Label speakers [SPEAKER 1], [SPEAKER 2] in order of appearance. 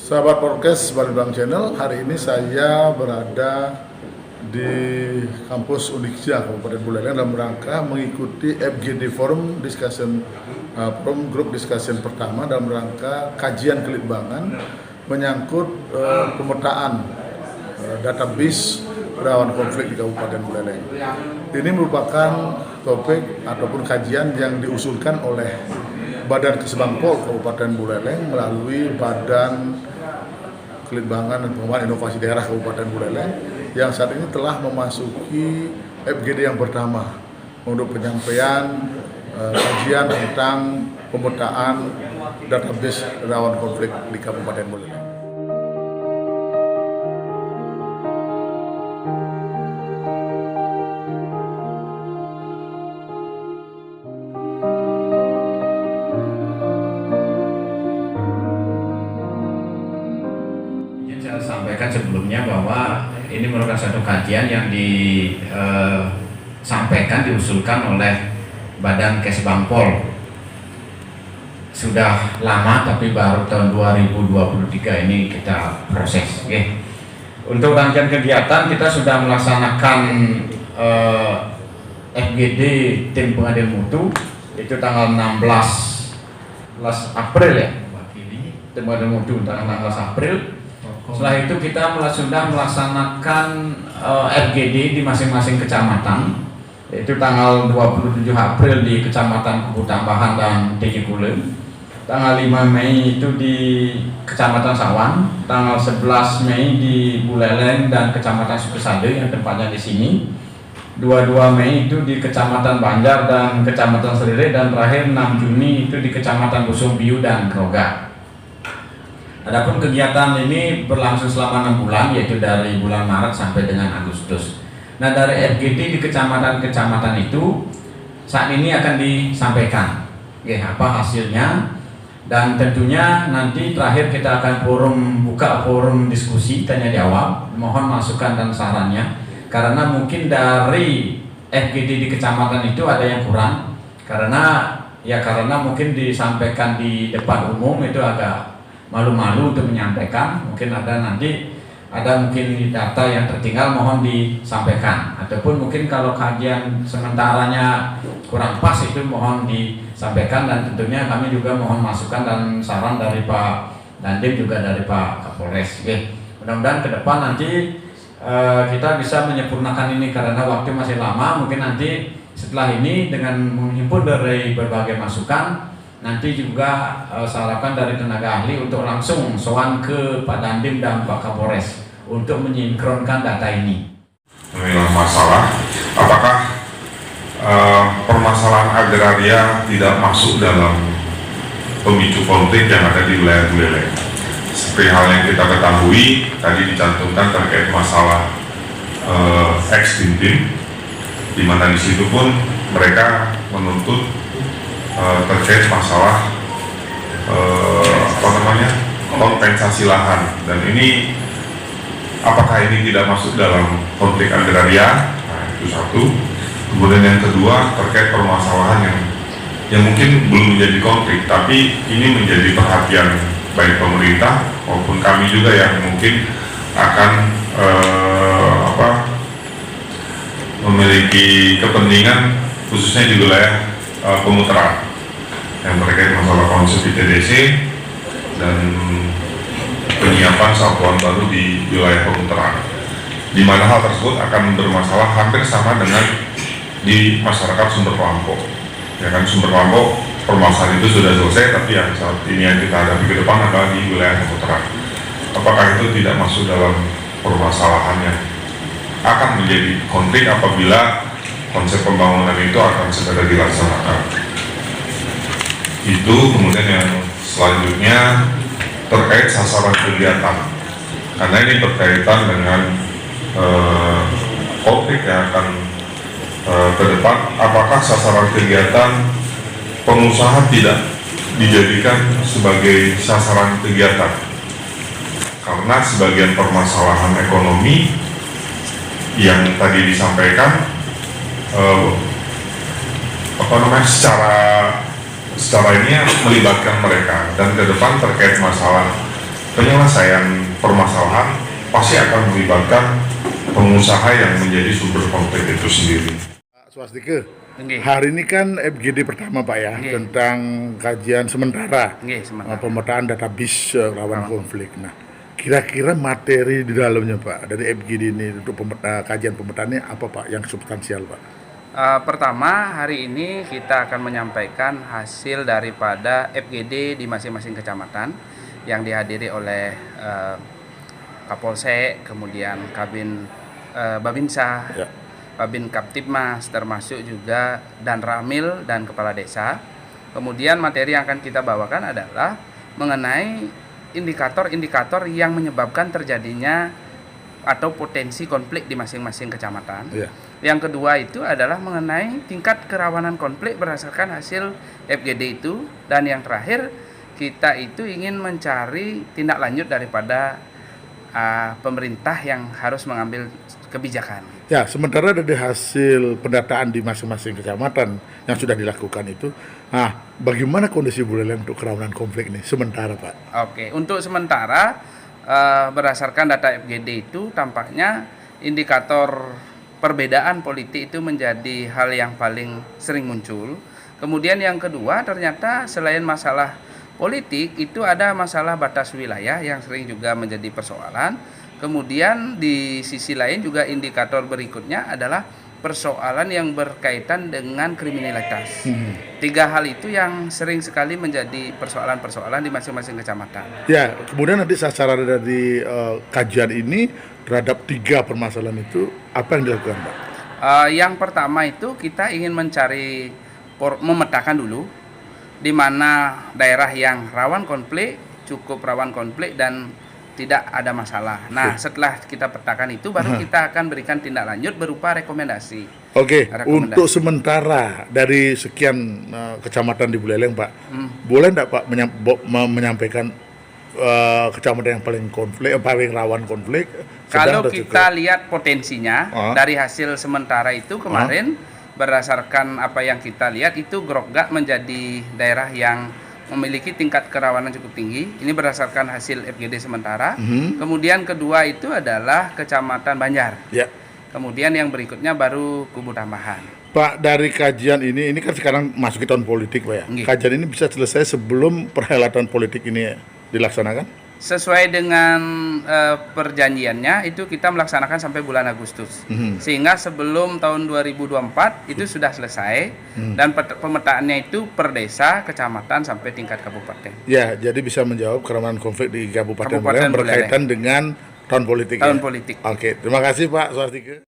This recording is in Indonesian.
[SPEAKER 1] Sahabat podcast Balimbang Channel, hari ini saya berada di kampus Uniksia Kabupaten Buleleng dalam rangka mengikuti FGD Forum Discussion Forum Group Discussion pertama dalam rangka kajian kelitbangan menyangkut pemetaan database rawan konflik di Kabupaten Buleleng. Ini merupakan topik ataupun kajian yang diusulkan oleh Badan Kesbangpol Kabupaten Buleleng melalui Badan Kelitbangan dan Pengembangan Inovasi Daerah Kabupaten Buleleng yang saat ini telah memasuki FGD yang pertama untuk penyampaian kajian tentang pemetaan database rawan konflik di Kabupaten Buleleng.
[SPEAKER 2] Sampaikan sebelumnya bahwa ini merupakan satu kajian yang disampaikan, diusulkan oleh Badan Kesbangpol. Sudah lama tapi baru tahun 2023 ini kita proses. Oke. Untuk rangkaian kegiatan kita sudah melaksanakan FGD tim pengadil mutu itu tanggal 16 April ya. Tim pengadil mutu tanggal 16 April. Setelah itu kita sudah melaksanakan FGD di masing-masing kecamatan, yaitu tanggal 27 April di Kecamatan Kubu Tambahan dan Teji Kulem, tanggal 5 Mei itu di Kecamatan Sawan, tanggal 11 Mei di Buleleng dan Kecamatan Sukesade yang tempatnya di sini, 22 Mei itu di Kecamatan Banjar dan Kecamatan Serire, dan terakhir 6 Juni itu di Kecamatan Busung Biu dan Roga. Adapun kegiatan ini berlangsung selama 6 bulan, yaitu dari bulan Maret sampai dengan Agustus. Nah, dari FGD di kecamatan-kecamatan itu saat ini akan disampaikan apa hasilnya, dan tentunya nanti terakhir kita akan buka forum diskusi tanya jawab, mohon masukan dan sarannya, karena mungkin dari FGD di kecamatan itu ada yang kurang, karena mungkin disampaikan di depan umum itu agak malu-malu untuk menyampaikan. Mungkin mungkin data yang tertinggal, mohon disampaikan, ataupun mungkin kalau kajian sementaranya kurang pas itu mohon disampaikan, dan tentunya kami juga mohon masukan dan saran dari Pak Dandim juga dari Pak Kapolres. Oke. Mudah-mudahan ke depan nanti kita bisa menyempurnakan ini, karena waktu masih lama. Mungkin nanti setelah ini dengan menghimpun dari berbagai masukan, nanti juga saya harapkan dari tenaga ahli untuk langsung sowan ke Pak Dandim dan Pak Kapolres untuk menyinkronkan data ini.
[SPEAKER 3] Inilah masalah, apakah permasalahan agraria tidak masuk dalam pemicu konflik yang ada di wilayah Buleleng? Seperti hal yang kita ketahui, tadi dicantumkan terkait masalah ex-Dindim, di mana di situ pun mereka menuntut terkait masalah kompensasi lahan, dan ini apakah ini tidak masuk dalam konflik agraria? Nah, itu satu. Kemudian yang kedua terkait permasalahan yang mungkin belum menjadi konflik, tapi ini menjadi perhatian baik pemerintah maupun kami juga yang mungkin akan memiliki kepentingan khususnya di wilayah pemutaran yang terkait masalah konsep ITDC dan penyiapan satuan baru di wilayah pemutaran, di mana hal tersebut akan bermasalah hampir sama dengan di masyarakat Sumber Lampau. Ya kan, Sumber Lampau permasalahan itu sudah selesai, tapi yang saat ini yang kita hadapi ke depan adalah di wilayah pemutaran. Apakah itu tidak masuk dalam permasalahannya? Akan menjadi konflik apabila konsep pembangunan itu akan segera dilaksanakan. Itu. Kemudian yang selanjutnya terkait sasaran kegiatan, karena ini berkaitan dengan konflik yang akan ke depan. Apakah sasaran kegiatan pengusaha tidak dijadikan sebagai sasaran kegiatan, karena sebagian permasalahan ekonomi yang tadi disampaikan secara ini melibatkan mereka, dan ke depan terkait masalah penyelesaian permasalahan pasti akan melibatkan pengusaha yang menjadi sumber konflik itu sendiri.
[SPEAKER 1] Pak Swastike,
[SPEAKER 4] Nggih.
[SPEAKER 1] hari ini kan FGD pertama Pak ya,
[SPEAKER 4] Nggih.
[SPEAKER 1] tentang kajian sementara
[SPEAKER 4] Nggih, sementara.
[SPEAKER 1] pemetaan database rawan konflik. Nah, kira-kira materi di dalamnya Pak dari FGD ini untuk kajian pemetaannya apa Pak yang substansial Pak?
[SPEAKER 4] Pertama, hari ini kita akan menyampaikan hasil daripada FGD di masing-masing kecamatan yang dihadiri oleh Kapolsek, kemudian Kabin Babinsa,
[SPEAKER 1] Ya.
[SPEAKER 4] Babin Kaptibmas, termasuk juga dan Ramil dan Kepala Desa. Kemudian materi yang akan kita bawakan adalah mengenai indikator-indikator yang menyebabkan terjadinya atau potensi konflik di masing-masing kecamatan.
[SPEAKER 1] Ya.
[SPEAKER 4] Yang kedua itu adalah mengenai tingkat kerawanan konflik berdasarkan hasil FGD itu. Dan yang terakhir, kita itu ingin mencari tindak lanjut daripada pemerintah yang harus mengambil kebijakan.
[SPEAKER 1] Ya, sementara dari hasil pendataan di masing-masing kecamatan yang sudah dilakukan itu, bagaimana kondisi Buleleng untuk kerawanan konflik ini sementara Pak?
[SPEAKER 4] Oke, untuk sementara berdasarkan data FGD itu tampaknya indikator perbedaan politik itu menjadi hal yang paling sering muncul. Kemudian yang kedua, ternyata selain masalah politik itu ada masalah batas wilayah yang sering juga menjadi persoalan. Kemudian di sisi lain juga indikator berikutnya adalah persoalan yang berkaitan dengan kriminalitas. Tiga hal itu yang sering sekali menjadi persoalan-persoalan di masing-masing kecamatan.
[SPEAKER 1] Ya, kemudian nanti sasaran dari kajian ini terhadap 3 permasalahan itu apa yang dilakukan Pak?
[SPEAKER 4] Yang pertama itu kita ingin mencari memetakan dulu di mana daerah yang rawan konflik, cukup rawan konflik dan tidak ada masalah. Nah, setelah kita petakan itu baru kita akan berikan tindak lanjut berupa rekomendasi.
[SPEAKER 1] Oke,
[SPEAKER 4] Rekomendasi.
[SPEAKER 1] untuk sementara dari sekian kecamatan di Buleleng Pak, boleh enggak Pak menyampaikan kecamatan yang paling paling rawan konflik?
[SPEAKER 4] Kalau
[SPEAKER 1] atau
[SPEAKER 4] kita
[SPEAKER 1] cukup?
[SPEAKER 4] lihat potensinya dari hasil sementara itu kemarin, berdasarkan apa yang kita lihat itu Grogak menjadi daerah yang memiliki tingkat kerawanan cukup tinggi. Ini berdasarkan hasil FGD sementara. Kemudian kedua itu adalah Kecamatan Banjar.
[SPEAKER 1] Ya.
[SPEAKER 4] Kemudian yang berikutnya baru Kubu Tambahan.
[SPEAKER 1] Pak, dari kajian ini kan sekarang masuk ke tahun politik Pak ya.
[SPEAKER 4] Nggih.
[SPEAKER 1] Kajian ini bisa selesai sebelum perhelatan politik ini dilaksanakan?
[SPEAKER 4] Sesuai dengan perjanjiannya itu kita melaksanakan sampai bulan Agustus. Sehingga sebelum tahun 2024 itu sudah selesai dan pemetaannya itu per desa, kecamatan sampai tingkat kabupaten.
[SPEAKER 1] Ya, jadi bisa menjawab kerawanan konflik di Kabupaten
[SPEAKER 4] Kabupaten
[SPEAKER 1] Buleleng berkaitan dengan tahun politik.
[SPEAKER 4] Tahun
[SPEAKER 1] ya?
[SPEAKER 4] politik.
[SPEAKER 1] Oke, terima kasih Pak Swastike.